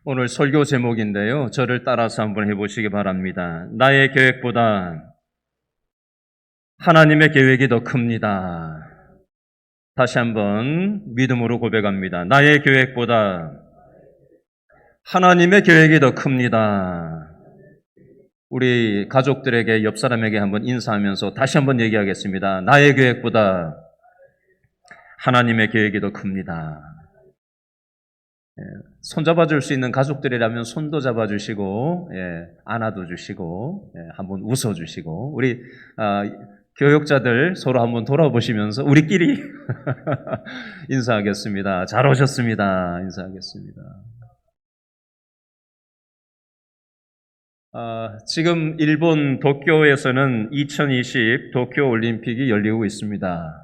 오늘 설교 제목인데요. 저를 따라서 한번 해보시기 바랍니다. 나의 계획보다 하나님의 계획이 더 큽니다. 다시 한번 믿음으로 고백합니다. 나의 계획보다 하나님의 계획이 더 큽니다. 우리 가족들에게, 옆 사람에게 한번 인사하면서 다시 한번 얘기하겠습니다. 나의 계획보다 하나님의 계획이 더 큽니다. 손잡아 줄 수 있는 가족들이라면 손도 잡아주시고, 안아도 주시고, 한번 웃어주시고, 우리 교육자들 서로 한번 돌아보시면서 우리끼리 인사하겠습니다. 잘 오셨습니다. 인사하겠습니다. 지금 일본 도쿄에서는 2020 도쿄올림픽이 열리고 있습니다.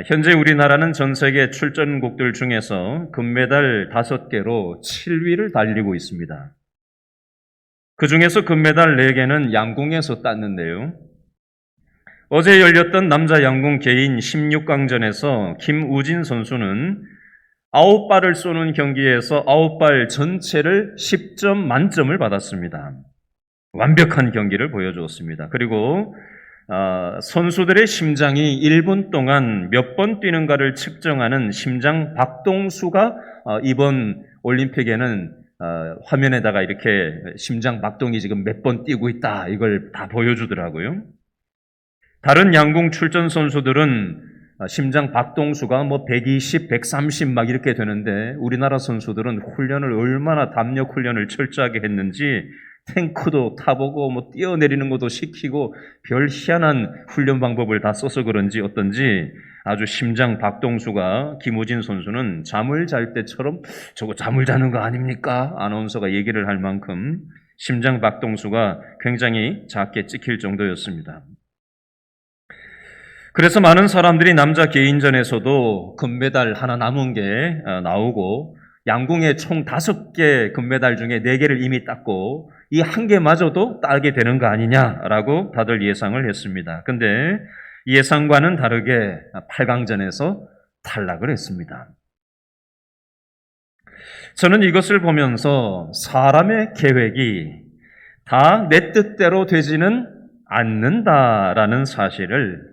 현재 우리나라는 전 세계 출전국들 중에서 금메달 5개로 7위를 달리고 있습니다. 그 중에서 금메달 4개는 양궁에서 땄는데요. 어제 열렸던 남자 양궁 개인 16강전에서 김우진 선수는 9발을 쏘는 경기에서 9발 전체를 10점 만점을 받았습니다. 완벽한 경기를 보여주었습니다. 그리고 선수들의 심장이 1분 동안 몇 번 뛰는가를 측정하는 심장 박동수가 이번 올림픽에는 화면에다가 이렇게 심장 박동이 지금 몇 번 뛰고 있다, 이걸 다 보여주더라고요. 다른 양궁 출전 선수들은 심장 박동수가 120, 130 막 이렇게 되는데 우리나라 선수들은 훈련을 얼마나 담력 훈련을 철저하게 했는지 탱크도 타보고 뛰어내리는 것도 시키고 별 희한한 훈련 방법을 다 써서 그런지 어떤지 아주 심장 박동수가, 김우진 선수는 잠을 잘 때처럼 저거 잠을 자는 거 아닙니까? 아나운서가 얘기를 할 만큼 심장 박동수가 굉장히 작게 찍힐 정도였습니다. 그래서 많은 사람들이 남자 개인전에서도 금메달 하나 남은 게 나오고 양궁에 총 5개 금메달 중에 4개를 이미 땄고 이 한 개마저도 따게 되는 거 아니냐라고 다들 예상을 했습니다. 근데 예상과는 다르게 8강전에서 탈락을 했습니다. 저는 이것을 보면서 사람의 계획이 다 내 뜻대로 되지는 않는다라는 사실을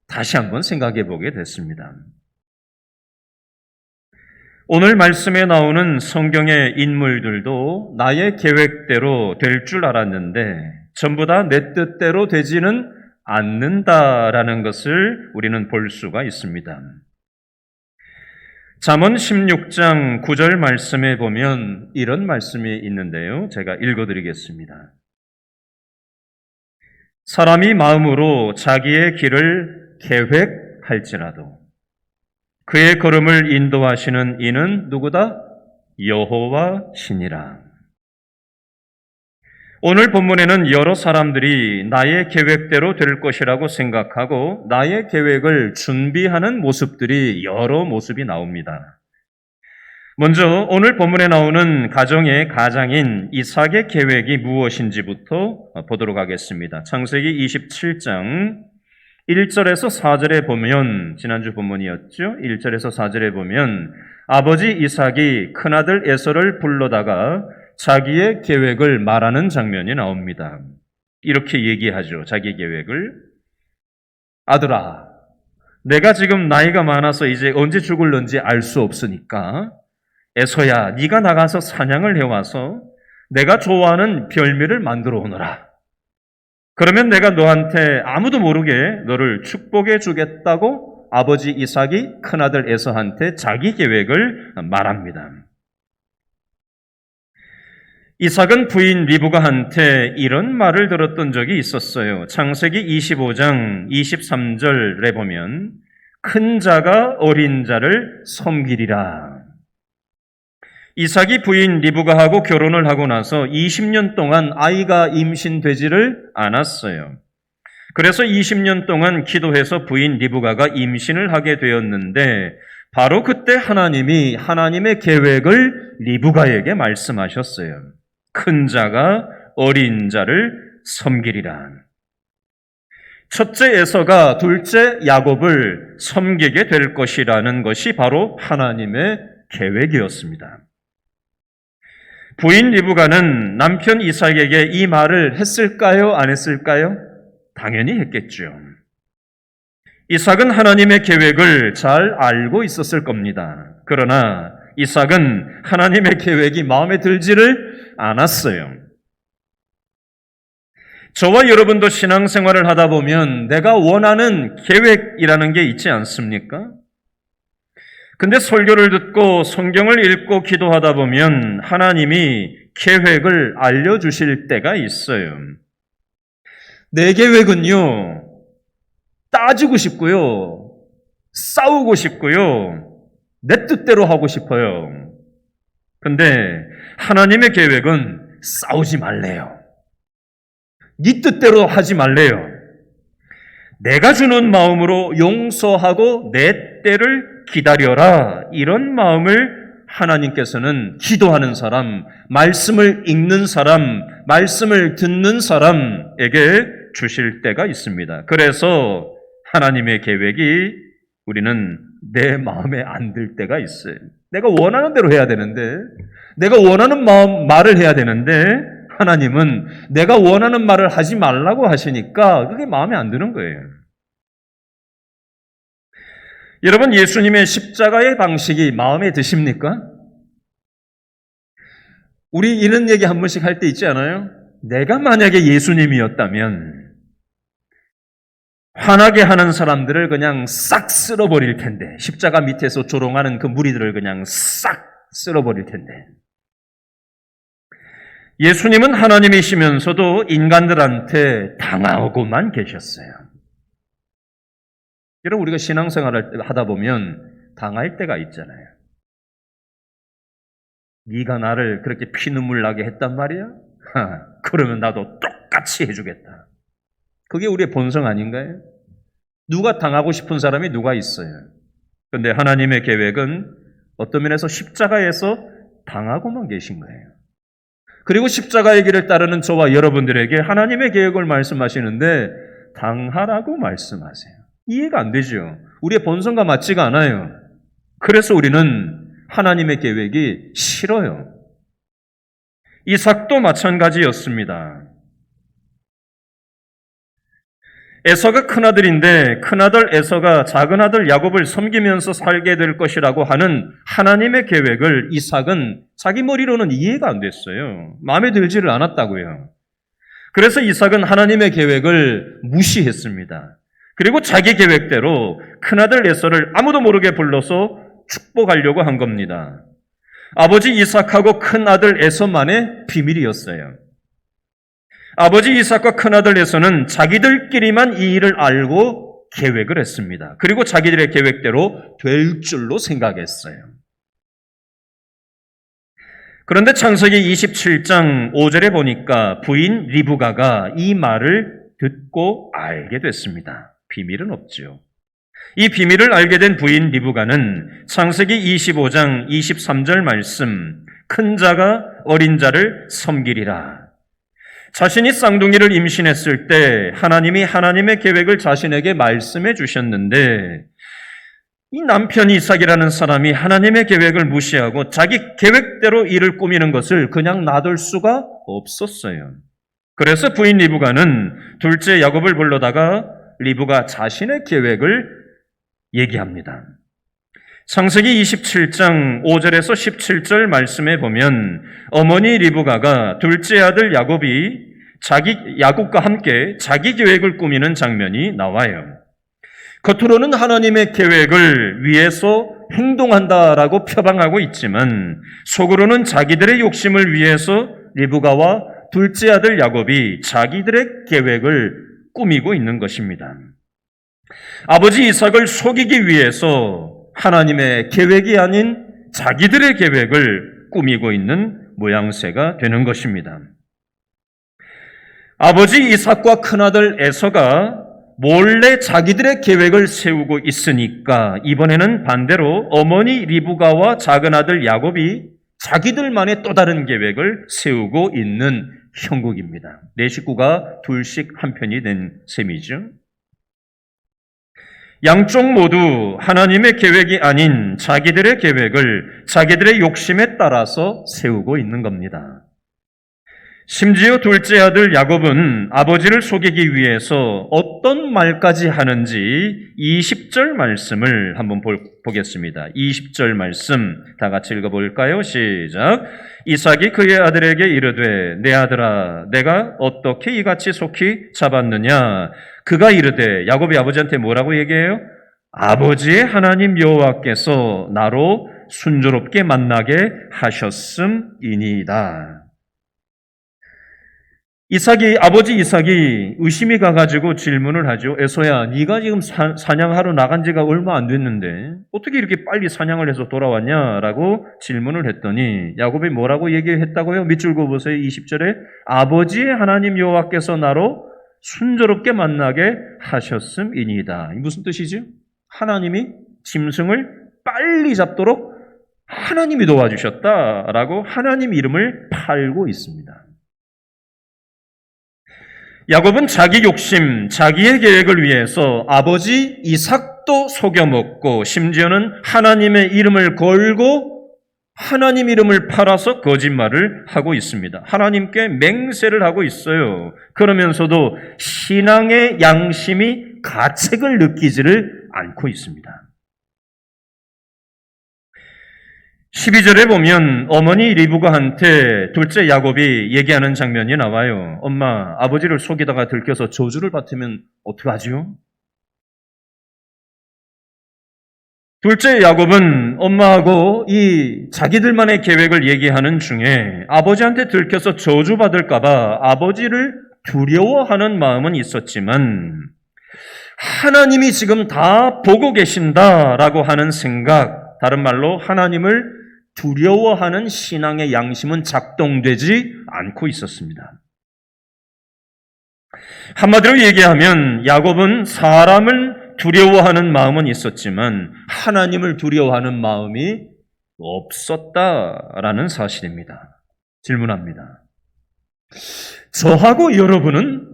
다시 한번 생각해 보게 됐습니다. 오늘 말씀에 나오는 성경의 인물들도 나의 계획대로 될 줄 알았는데 전부 다 내 뜻대로 되지는 않는다라는 것을 우리는 볼 수가 있습니다. 잠언 16장 9절 말씀에 보면 이런 말씀이 있는데요. 제가 읽어드리겠습니다. 사람이 마음으로 자기의 길을 계획할지라도 그의 걸음을 인도하시는 이는 누구다? 여호와시니라. 오늘 본문에는 여러 사람들이 나의 계획대로 될 것이라고 생각하고 나의 계획을 준비하는 모습들이 여러 모습이 나옵니다. 먼저 오늘 본문에 나오는 가정의 가장인 이삭의 계획이 무엇인지부터 보도록 하겠습니다. 창세기 27장 1절에서 4절에 보면, 지난주 본문이었죠? 1절에서 4절에 보면 아버지 이삭이 큰아들 에서를 불러다가 자기의 계획을 말하는 장면이 나옵니다. 이렇게 얘기하죠. 자기 계획을. 아들아, 내가 지금 나이가 많아서 이제 언제 죽을런지 알 수 없으니까 에서야, 네가 나가서 사냥을 해와서 내가 좋아하는 별미를 만들어 오너라. 그러면 내가 너한테 아무도 모르게 너를 축복해 주겠다고 아버지 이삭이 큰아들 에서한테 자기 계획을 말합니다. 이삭은 부인 리브가한테 이런 말을 들었던 적이 있었어요. 창세기 25장 23절에 보면 큰 자가 어린 자를 섬기리라. 이삭이 부인 리브가하고 결혼을 하고 나서 20년 동안 아이가 임신되지를 않았어요. 그래서 20년 동안 기도해서 부인 리브가가 임신을 하게 되었는데 바로 그때 하나님이 하나님의 계획을 리브가에게 말씀하셨어요. 큰 자가 어린 자를 섬기리라. 첫째 에서가 둘째 야곱을 섬기게 될 것이라는 것이 바로 하나님의 계획이었습니다. 부인 리브가는 남편 이삭에게 이 말을 했을까요? 안 했을까요? 당연히 했겠죠. 이삭은 하나님의 계획을 잘 알고 있었을 겁니다. 그러나 이삭은 하나님의 계획이 마음에 들지를 않았어요. 저와 여러분도 신앙생활을 하다 보면 내가 원하는 계획이라는 게 있지 않습니까? 근데 설교를 듣고 성경을 읽고 기도하다 보면 하나님이 계획을 알려주실 때가 있어요. 내 계획은요, 따지고 싶고요, 싸우고 싶고요, 내 뜻대로 하고 싶어요. 근데 하나님의 계획은 싸우지 말래요. 네 뜻대로 하지 말래요. 내가 주는 마음으로 용서하고 내 때를 기다려라. 이런 마음을 하나님께서는 기도하는 사람, 말씀을 읽는 사람, 말씀을 듣는 사람에게 주실 때가 있습니다. 그래서 하나님의 계획이 우리는 내 마음에 안 들 때가 있어요. 내가 원하는 대로 해야 되는데, 내가 원하는 말을 해야 되는데, 하나님은 내가 원하는 말을 하지 말라고 하시니까 그게 마음에 안 드는 거예요. 여러분, 예수님의 십자가의 방식이 마음에 드십니까? 우리 이런 얘기 한 번씩 할 때 있지 않아요? 내가 만약에 예수님이었다면 화나게 하는 사람들을 그냥 싹 쓸어버릴 텐데, 십자가 밑에서 조롱하는 그 무리들을 그냥 싹 쓸어버릴 텐데. 예수님은 하나님이시면서도 인간들한테 당하고만 계셨어요. 여러분, 우리가 신앙생활을 하다 보면 당할 때가 있잖아요. 네가 나를 그렇게 피눈물 나게 했단 말이야? 그러면 나도 똑같이 해주겠다. 그게 우리의 본성 아닌가요? 누가 당하고 싶은 사람이 누가 있어요? 그런데 하나님의 계획은 어떤 면에서 십자가에서 당하고만 계신 거예요. 그리고 십자가의 길을 따르는 저와 여러분들에게 하나님의 계획을 말씀하시는데 당하라고 말씀하세요. 이해가 안 되죠. 우리의 본성과 맞지가 않아요. 그래서 우리는 하나님의 계획이 싫어요. 이삭도 마찬가지였습니다. 에서가 큰아들인데 큰아들 에서가 작은아들 야곱을 섬기면서 살게 될 것이라고 하는 하나님의 계획을 이삭은 자기 머리로는 이해가 안 됐어요. 마음에 들지를 않았다고요. 그래서 이삭은 하나님의 계획을 무시했습니다. 그리고 자기 계획대로 큰아들 에서를 아무도 모르게 불러서 축복하려고 한 겁니다. 아버지 이삭하고 큰아들 에서만의 비밀이었어요. 아버지 이삭과 큰아들 에서는 자기들끼리만 이 일을 알고 계획을 했습니다. 그리고 자기들의 계획대로 될 줄로 생각했어요. 그런데 창세기 27장 5절에 보니까 부인 리브가가 이 말을 듣고 알게 됐습니다. 비밀은 없지요. 이 비밀을 알게 된 부인 리브가는 창세기 25장 23절 말씀, 큰 자가 어린 자를 섬기리라. 자신이 쌍둥이를 임신했을 때 하나님이 하나님의 계획을 자신에게 말씀해 주셨는데 이 남편 이삭이라는 사람이 하나님의 계획을 무시하고 자기 계획대로 일을 꾸미는 것을 그냥 놔둘 수가 없었어요. 그래서 부인 리브가는 둘째 야곱을 불러다가 리브가 자신의 계획을 얘기합니다. 창세기 27장 5절에서 17절 말씀에 보면 어머니 리브가가 둘째 아들 야곱과 함께 자기 계획을 꾸미는 장면이 나와요. 겉으로는 하나님의 계획을 위해서 행동한다라고 표방하고 있지만 속으로는 자기들의 욕심을 위해서 리브가와 둘째 아들 야곱이 자기들의 계획을 꾸미고 있는 것입니다. 아버지 이삭을 속이기 위해서 하나님의 계획이 아닌 자기들의 계획을 꾸미고 있는 모양새가 되는 것입니다. 아버지 이삭과 큰아들 에서가 몰래 자기들의 계획을 세우고 있으니까 이번에는 반대로 어머니 리브가와 작은아들 야곱이 자기들만의 또 다른 계획을 세우고 있는 형국입니다. 네 식구가 둘씩 한 편이 된 셈이죠. 양쪽 모두 하나님의 계획이 아닌 자기들의 계획을 자기들의 욕심에 따라서 세우고 있는 겁니다. 심지어 둘째 아들 야곱은 아버지를 속이기 위해서 어떤 말까지 하는지 20절 말씀을 한번 보겠습니다. 20절 말씀 다 같이 읽어볼까요? 시작. 이삭이 그의 아들에게 이르되 내 아들아 내가 어떻게 이같이 속히 잡았느냐. 그가 이르되 야곱이 아버지한테 뭐라고 얘기해요? 아버지의 하나님 여호와께서 나로 순조롭게 만나게 하셨음이니이다. 아버지 이삭이 의심이 가가지고 질문을 하죠. 에서야, 네가 지금 사냥하러 나간 지가 얼마 안 됐는데 어떻게 이렇게 빨리 사냥을 해서 돌아왔냐라고 질문을 했더니 야곱이 뭐라고 얘기했다고요? 밑줄 그어보세요. 20절에 아버지의 하나님 여호와께서 나로 순조롭게 만나게 하셨음이니이다. 무슨 뜻이죠? 하나님이 짐승을 빨리 잡도록 하나님이 도와주셨다라고 하나님 이름을 팔고 있습니다. 야곱은 자기 욕심, 자기의 계획을 위해서 아버지 이삭도 속여먹고 심지어는 하나님의 이름을 걸고 하나님 이름을 팔아서 거짓말을 하고 있습니다. 하나님께 맹세를 하고 있어요. 그러면서도 신앙의 양심이 가책을 느끼지를 않고 있습니다. 12절에 보면 어머니 리브가한테 둘째 야곱이 얘기하는 장면이 나와요. 엄마, 아버지를 속이다가 들켜서 저주를 받으면 어떡하지요? 둘째 야곱은 엄마하고 이 자기들만의 계획을 얘기하는 중에 아버지한테 들켜서 저주받을까봐 아버지를 두려워하는 마음은 있었지만 하나님이 지금 다 보고 계신다라고 하는 생각, 다른 말로 하나님을 두려워하는 신앙의 양심은 작동되지 않고 있었습니다. 한마디로 얘기하면 야곱은 사람을 두려워하는 마음은 있었지만 하나님을 두려워하는 마음이 없었다라는 사실입니다. 질문합니다. 저하고 여러분은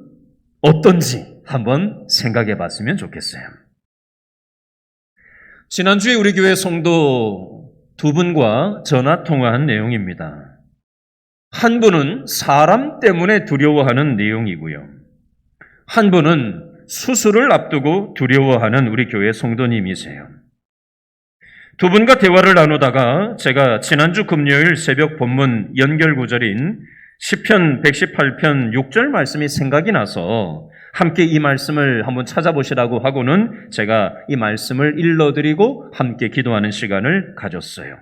어떤지 한번 생각해 봤으면 좋겠어요. 지난주에 우리 교회 성도 두 분과 전화 통화한 내용입니다. 한 분은 사람 때문에 두려워하는 내용이고요. 한 분은 수술을 앞두고 두려워하는 우리 교회 성도님이세요. 두 분과 대화를 나누다가 제가 지난주 금요일 새벽 본문 연결 구절인 시편 118편 6절 말씀이 생각이 나서 함께 이 말씀을 한번 찾아보시라고 하고는 제가 이 말씀을 일러드리고 함께 기도하는 시간을 가졌어요.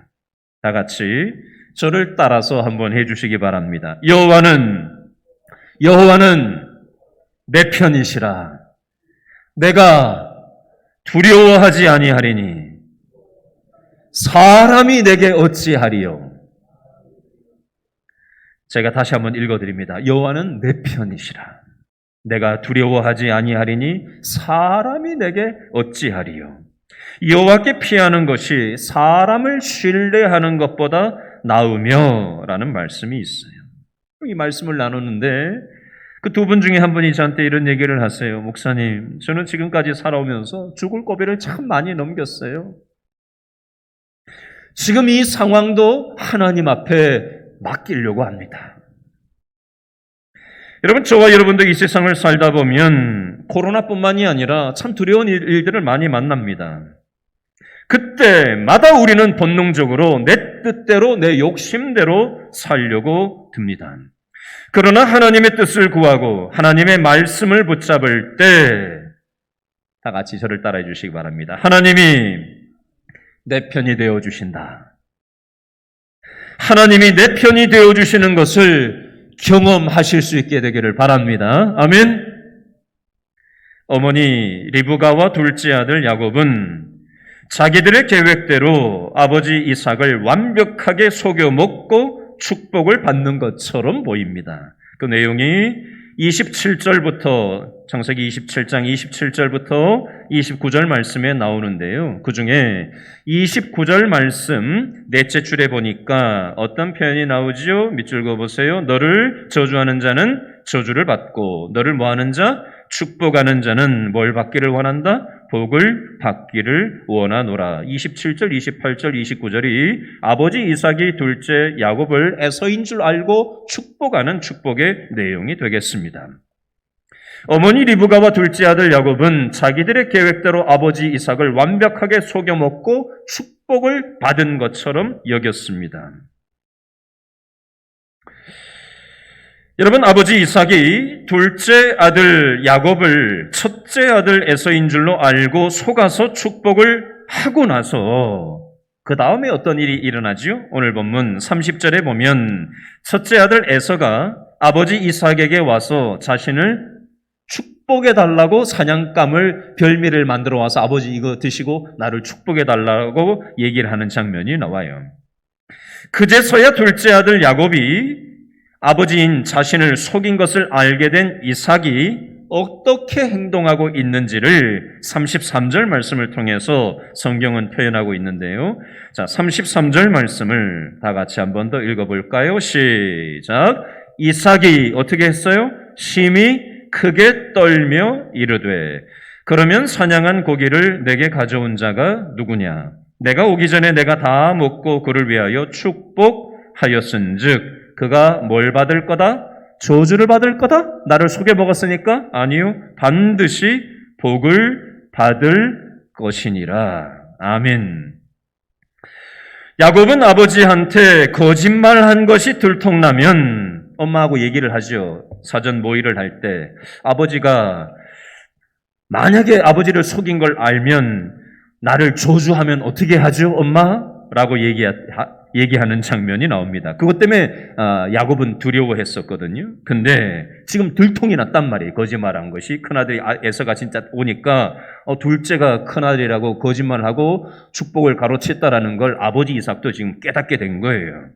다 같이 저를 따라서 한번 해주시기 바랍니다. 여호와는 내 편이시라. 내가 두려워하지 아니하리니 사람이 내게 어찌하리요. 제가 다시 한번 읽어드립니다. 여호와는 내 편이시라. 내가 두려워하지 아니하리니 사람이 내게 어찌하리요. 여호와께 피하는 것이 사람을 신뢰하는 것보다 나으며 라는 말씀이 있어요. 이 말씀을 나누는데 그 두 분 중에 한 분이 저한테 이런 얘기를 하세요. 목사님, 저는 지금까지 살아오면서 죽을 고비를 참 많이 넘겼어요. 지금 이 상황도 하나님 앞에 맡기려고 합니다. 여러분, 저와 여러분도 이 세상을 살다 보면 코로나뿐만이 아니라 참 두려운 일들을 많이 만납니다. 그때마다 우리는 본능적으로 내 뜻대로, 내 욕심대로 살려고 듭니다. 그러나 하나님의 뜻을 구하고 하나님의 말씀을 붙잡을 때 다 같이 저를 따라해 주시기 바랍니다. 하나님이 내 편이 되어 주신다. 하나님이 내 편이 되어 주시는 것을 경험하실 수 있게 되기를 바랍니다. 아멘. 어머니 리브가와 둘째 아들 야곱은 자기들의 계획대로 아버지 이삭을 완벽하게 속여 먹고 축복을 받는 것처럼 보입니다. 그 내용이 27절부터 창세기 27장 27절부터 29절 말씀에 나오는데요. 그 중에 29절 말씀 넷째 줄에 보니까 어떤 표현이 나오지요? 밑줄 그어보세요. 너를 저주하는 자는 저주를 받고 너를 뭐하는 자? 축복하는 자는 뭘 받기를 원한다? 복을 받기를 원하노라. 27절, 28절, 29절이 아버지 이삭이 둘째 야곱을 에서인 줄 알고 축복하는 축복의 내용이 되겠습니다. 어머니 리브가와 둘째 아들 야곱은 자기들의 계획대로 아버지 이삭을 완벽하게 속여먹고 축복을 받은 것처럼 여겼습니다. 여러분, 아버지 이삭이 둘째 아들 야곱을 첫째 아들 에서인 줄로 알고 속아서 축복을 하고 나서 그 다음에 어떤 일이 일어나지요? 오늘 본문 30절에 보면 첫째 아들 에서가 아버지 이삭에게 와서 자신을 축복해달라고 사냥감을 별미를 만들어 와서 아버지 이거 드시고 나를 축복해달라고 얘기를 하는 장면이 나와요. 그제서야 둘째 아들 야곱이 아버지인 자신을 속인 것을 알게 된 이삭이 어떻게 행동하고 있는지를 33절 말씀을 통해서 성경은 표현하고 있는데요. 자, 33절 말씀을 다 같이 한 번 더 읽어볼까요? 시작. 이삭이 어떻게 했어요? 심히 크게 떨며 이르되 그러면 사냥한 고기를 내게 가져온 자가 누구냐? 내가 오기 전에 내가 다 먹고 그를 위하여 축복하였은즉 그가 뭘 받을 거다? 저주를 받을 거다? 나를 속여 먹었으니까? 아니요. 반드시 복을 받을 것이니라. 아멘. 야곱은 아버지한테 거짓말한 것이 들통나면 엄마하고 얘기를 하죠. 사전 모의를 할 때 아버지가 만약에 아버지를 속인 걸 알면 나를 저주하면 어떻게 하죠, 엄마? 라고 얘기하는 장면이 나옵니다. 그것 때문에 야곱은 두려워했었거든요. 근데 지금 들통이 났단 말이에요. 거짓말한 것이. 큰아들이 에서가 진짜 오니까 둘째가 큰아들이라고 거짓말하고 축복을 가로챘다라는 걸 아버지 이삭도 지금 깨닫게 된 거예요.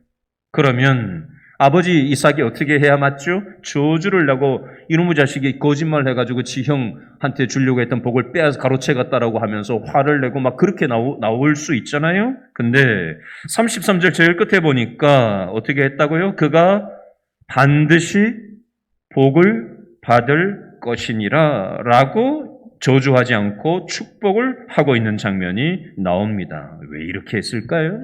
그러면 아버지 이삭이 어떻게 해야 맞죠? 저주를 내고 이놈의 자식이 거짓말 해가지고 지 형한테 주려고 했던 복을 빼앗아 가로채갔다라고 하면서 화를 내고 막 그렇게 나올 수 있잖아요? 근데 33절 제일 끝에 보니까 어떻게 했다고요? 그가 반드시 복을 받을 것이니라 라고 저주하지 않고 축복을 하고 있는 장면이 나옵니다. 왜 이렇게 했을까요?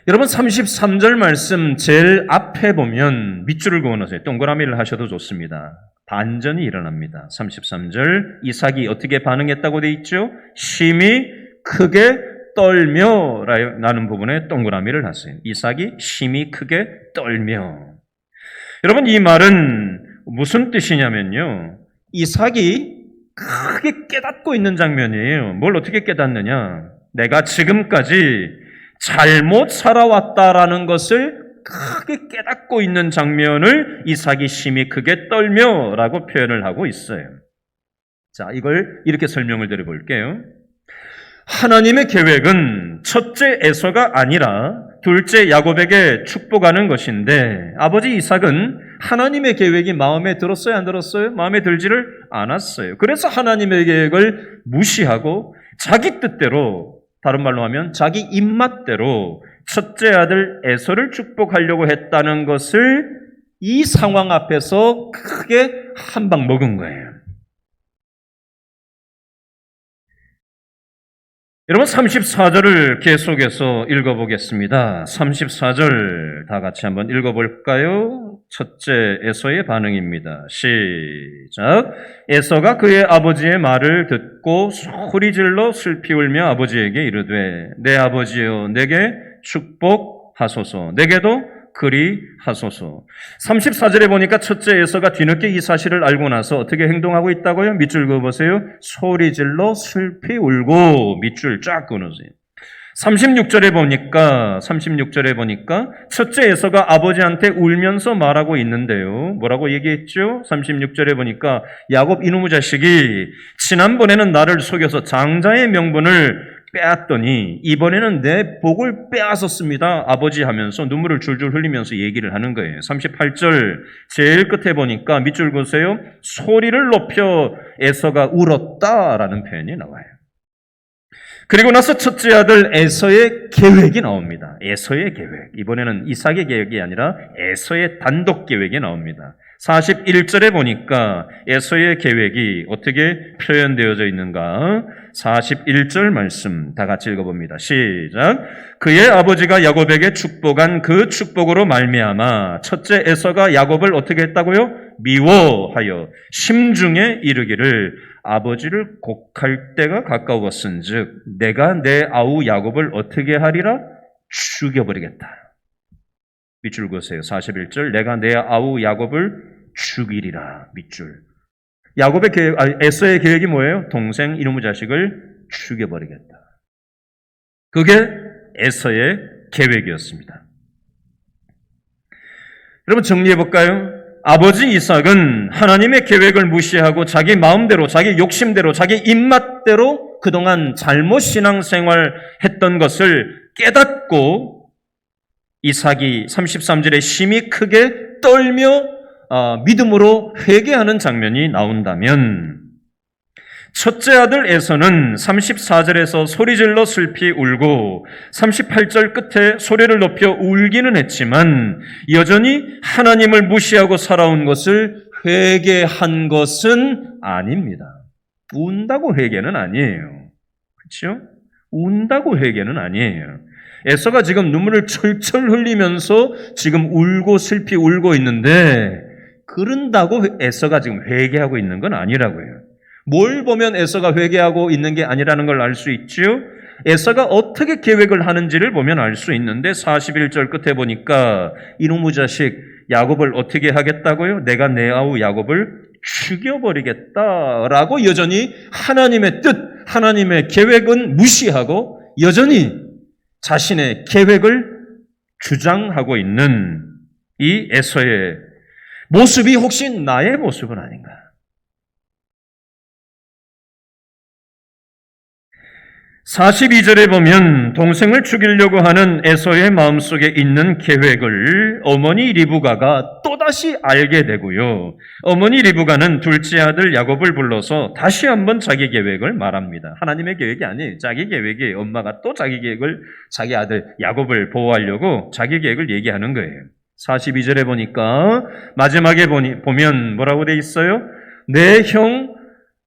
여러분 33절 말씀 제일 앞에 보면 밑줄을 그어놓으세요. 동그라미를 하셔도 좋습니다. 반전이 일어납니다. 33절 이삭이 어떻게 반응했다고 돼 있죠? 심히 크게 떨며 라는 부분에 동그라미를 하세요. 이삭이 심히 크게 떨며. 여러분 이 말은 무슨 뜻이냐면요. 이삭이 크게 깨닫고 있는 장면이에요. 뭘 어떻게 깨닫느냐. 내가 지금까지 잘못 살아왔다라는 것을 크게 깨닫고 있는 장면을 이삭이 심히 크게 떨며라고 표현을 하고 있어요. 자, 이걸 이렇게 설명을 드려볼게요. 하나님의 계획은 첫째 에서가 아니라 둘째 야곱에게 축복하는 것인데 아버지 이삭은 하나님의 계획이 마음에 들었어요? 안 들었어요? 마음에 들지를 않았어요. 그래서 하나님의 계획을 무시하고 자기 뜻대로 다른 말로 하면 자기 입맛대로 첫째 아들 에서를 축복하려고 했다는 것을 이 상황 앞에서 크게 한 방 먹은 거예요. 여러분 34절을 계속해서 읽어보겠습니다. 34절 다 같이 한번 읽어볼까요? 첫째 에서의 반응입니다. 시작. 에서가 그의 아버지의 말을 듣고 소리질러 슬피 울며 아버지에게 이르되 내 아버지여 내게 축복하소서 내게도 그리 하소서. 34절에 보니까 첫째 에서가 뒤늦게 이 사실을 알고 나서 어떻게 행동하고 있다고요? 밑줄 그어보세요. 소리질러 슬피 울고 밑줄 쫙 그어놓으세요. 36절에 보니까 첫째 에서가 아버지한테 울면서 말하고 있는데요. 뭐라고 얘기했죠? 36절에 보니까 야곱 이놈의 자식이 지난번에는 나를 속여서 장자의 명분을 빼앗더니 이번에는 내 복을 빼앗았습니다. 아버지 하면서 눈물을 줄줄 흘리면서 얘기를 하는 거예요. 38절 제일 끝에 보니까 밑줄 그으세요. 소리를 높여 에서가 울었다라는 표현이 나와요. 그리고 나서 첫째 아들 에서의 계획이 나옵니다. 에서의 계획. 이번에는 이삭의 계획이 아니라 에서의 단독 계획이 나옵니다. 41절에 보니까 에서의 계획이 어떻게 표현되어져 있는가? 41절 말씀 다 같이 읽어봅니다. 시작. 그의 아버지가 야곱에게 축복한 그 축복으로 말미암아 첫째 에서가 야곱을 어떻게 했다고요? 미워하여 심중에 이르기를 아버지를 곡할 때가 가까웠은즉 내가 내 아우 야곱을 어떻게 하리라? 죽여버리겠다. 밑줄 그으세요. 41절 내가 내 아우 야곱을 죽이리라. 밑줄. 야곱의 계획, 에서의 계획이 뭐예요? 동생 이놈의 자식을 죽여버리겠다. 그게 에서의 계획이었습니다. 여러분 정리해볼까요? 아버지 이삭은 하나님의 계획을 무시하고 자기 마음대로, 자기 욕심대로, 자기 입맛대로 그동안 잘못 신앙생활 했던 것을 깨닫고 이삭이 33절에 심히 크게 떨며 믿음으로 회개하는 장면이 나온다면 첫째 아들 에서는 34절에서 소리질러 슬피 울고 38절 끝에 소리를 높여 울기는 했지만 여전히 하나님을 무시하고 살아온 것을 회개한 것은 아닙니다. 운다고 회개는 아니에요. 그렇죠? 운다고 회개는 아니에요. 에서가 지금 눈물을 철철 흘리면서 지금 울고 슬피 울고 있는데 그런다고 에서가 지금 회개하고 있는 건 아니라고요. 뭘 보면 에서가 회개하고 있는 게 아니라는 걸 알 수 있죠? 에서가 어떻게 계획을 하는지를 보면 알 수 있는데 41절 끝에 보니까 이놈의 자식 야곱을 어떻게 하겠다고요? 내가 내 아우 야곱을 죽여버리겠다라고 여전히 하나님의 뜻, 하나님의 계획은 무시하고 여전히 자신의 계획을 주장하고 있는 이 에서의 모습이 혹시 나의 모습은 아닌가? 42절에 보면 동생을 죽이려고 하는 에서의 마음속에 있는 계획을 어머니 리브가가 또다시 알게 되고요. 어머니 리브가는 둘째 아들 야곱을 불러서 다시 한번 자기 계획을 말합니다. 하나님의 계획이 아니에요. 자기 계획이에요. 엄마가 또 자기 계획을 자기 아들 야곱을 보호하려고 자기 계획을 얘기하는 거예요. 42절에 보니까 마지막에 보면 뭐라고 돼 있어요? 내 형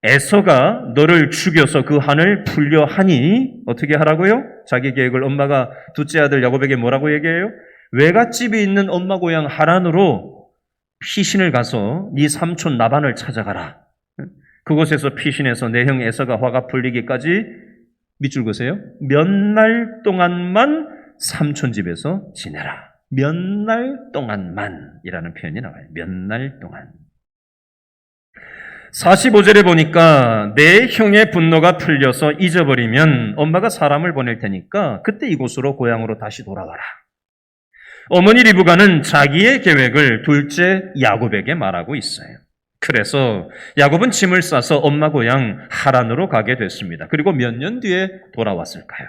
에서가 너를 죽여서 그 한을 풀려 하니 어떻게 하라고요? 자기 계획을 엄마가 둘째 아들 야곱에게 뭐라고 얘기해요? 외갓집이 있는 엄마 고향 하란으로 피신을 가서 네 삼촌 나반을 찾아가라. 그곳에서 피신해서 내 형 에서가 화가 풀리기까지 밑줄 그으세요. 몇 날 동안만 삼촌 집에서 지내라. 몇 날 동안만이라는 표현이 나와요. 몇 날 동안. 45절에 보니까 내 형의 분노가 풀려서 잊어버리면 엄마가 사람을 보낼 테니까 그때 이곳으로 고향으로 다시 돌아와라. 어머니 리브가는 자기의 계획을 둘째 야곱에게 말하고 있어요. 그래서 야곱은 짐을 싸서 엄마 고향 하란으로 가게 됐습니다. 그리고 몇 년 뒤에 돌아왔을까요?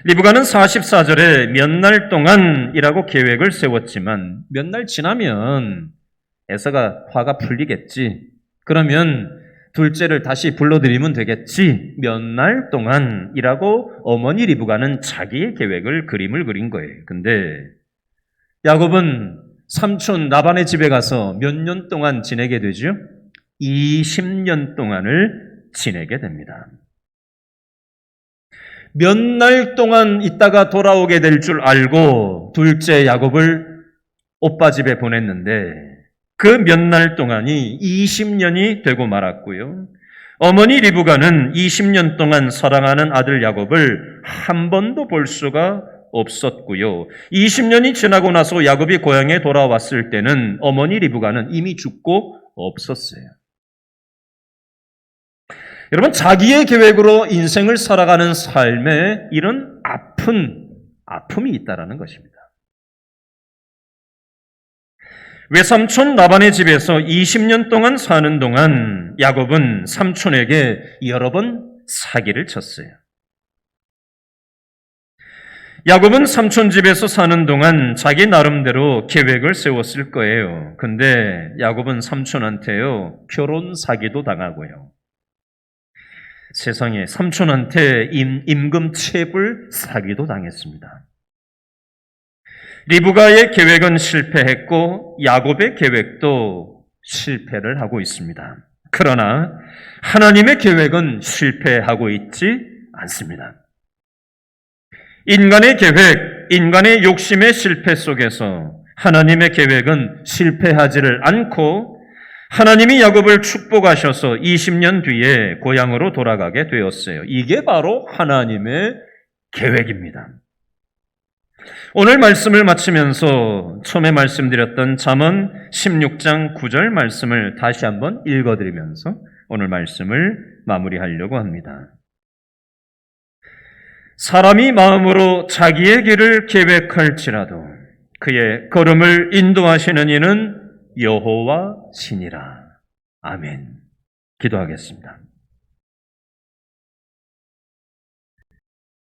리브가는 44절에 몇 날 동안이라고 계획을 세웠지만 몇 날 지나면 에서가 화가 풀리겠지. 그러면 둘째를 다시 불러들이면 되겠지. 몇 날 동안이라고 어머니 리브가는 자기의 계획을 그림을 그린 거예요. 근데 야곱은 삼촌 라반의 집에 가서 몇 년 동안 지내게 되죠? 20년 동안을 지내게 됩니다. 몇 날 동안 있다가 돌아오게 될 줄 알고 둘째 야곱을 오빠 집에 보냈는데 그 몇 날 동안이 20년이 되고 말았고요. 어머니 리브가는 20년 동안 사랑하는 아들 야곱을 한 번도 볼 수가 없었고요. 20년이 지나고 나서 야곱이 고향에 돌아왔을 때는 어머니 리브가는 이미 죽고 없었어요. 여러분, 자기의 계획으로 인생을 살아가는 삶에 이런 아픔이 있다는 것입니다. 외삼촌 라반의 집에서 20년 동안 사는 동안 야곱은 삼촌에게 여러 번 사기를 쳤어요. 야곱은 삼촌 집에서 사는 동안 자기 나름대로 계획을 세웠을 거예요. 근데 야곱은 삼촌한테요, 결혼 사기도 당하고요. 세상에 삼촌한테 임금 체불 사기도 당했습니다. 리브가의 계획은 실패했고 야곱의 계획도 실패를 하고 있습니다. 그러나 하나님의 계획은 실패하고 있지 않습니다. 인간의 계획, 인간의 욕심의 실패 속에서 하나님의 계획은 실패하지를 않고 하나님이 야곱을 축복하셔서 20년 뒤에 고향으로 돌아가게 되었어요. 이게 바로 하나님의 계획입니다. 오늘 말씀을 마치면서 처음에 말씀드렸던 잠언 16장 9절 말씀을 다시 한번 읽어드리면서 오늘 말씀을 마무리하려고 합니다. 사람이 마음으로 자기의 길을 계획할지라도 그의 걸음을 인도하시는 이는 여호와시니라. 아멘. 기도하겠습니다.